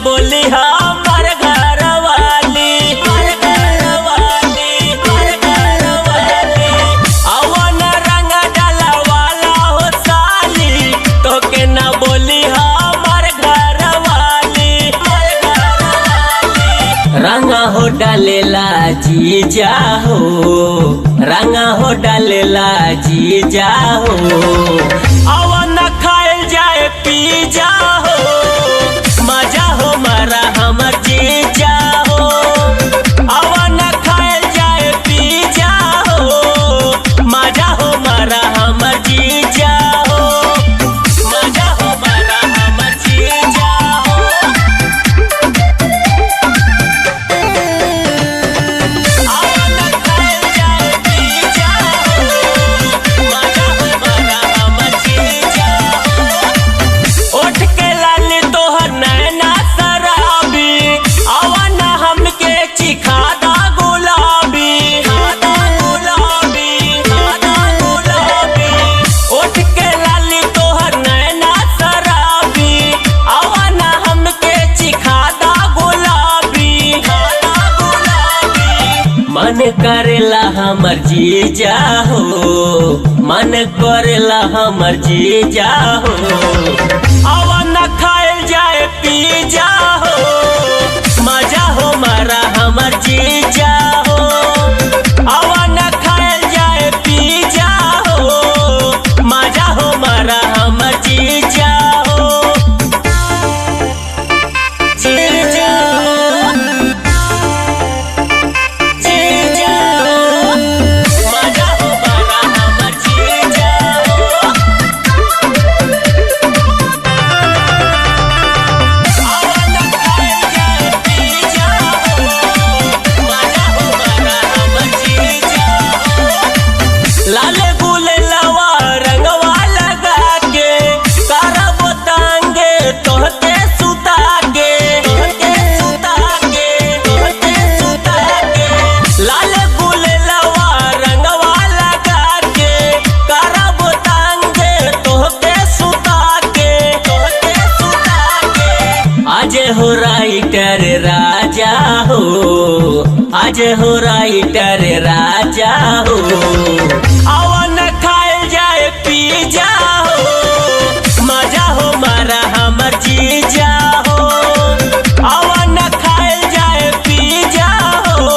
बोली हमार घर वाली अवन रंग डाला वाला हो साली तोके न बोली हमार घर वाली रंगा हो डालेला जीजा हो रंगा हो डालेला जीजा हो अवन खाए जाए पी जा हो मजा हो मारा हमर जीजा हो अवन खाए जाए पी जा हो मजा हो मारा हमर जीजा हो मजा हो मारा हमर जीजा हो अवन खाए जाए पी जा हो मजा हो मारा हमर जीजा हो उठ के लाली तोहर नैना सराबी अवन हमके चिखादा गुलाबी उठ के लाली तोहर नैना सराबी अवन हमके चिखादा गुलाबी मन करेला हमर जीजा हो मन करेला हमर जीजा हो अवन खाए जाए पी जा हो मजा हो मारा हमर जीजा हो अवन खाए जाए पी जा हो मजा हो मारा हमर जीजा हो जीजा हो जीजा हो मजा हो मारा हमर जीजा हो अवन खाए जाए पी जा हो मजा हो मारा हमर जीजा हो लाले गुले लवा रंगवा लगा के करबो तांगे तोहके सुता के लाले गुले लवा रंगवा लगा के करबो तांगे तोहके सुता के आज हो राइटर राजा हो आज हो राइटर राजा हो अवन खाए जाए पी जा हो मजा हो मारा हमर जीजा हो अवन खाए जाए पी जा हो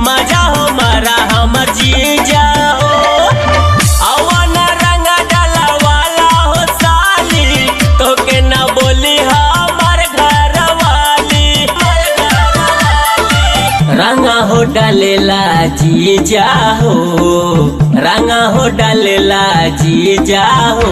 मजा हो मारा हमर जीजा हो अवन रंग डाला वाला हो साली तोके न बोली हमार घर वाली रंगा हो डालेला जीजा हो रंगा हो डालेला जीजा हो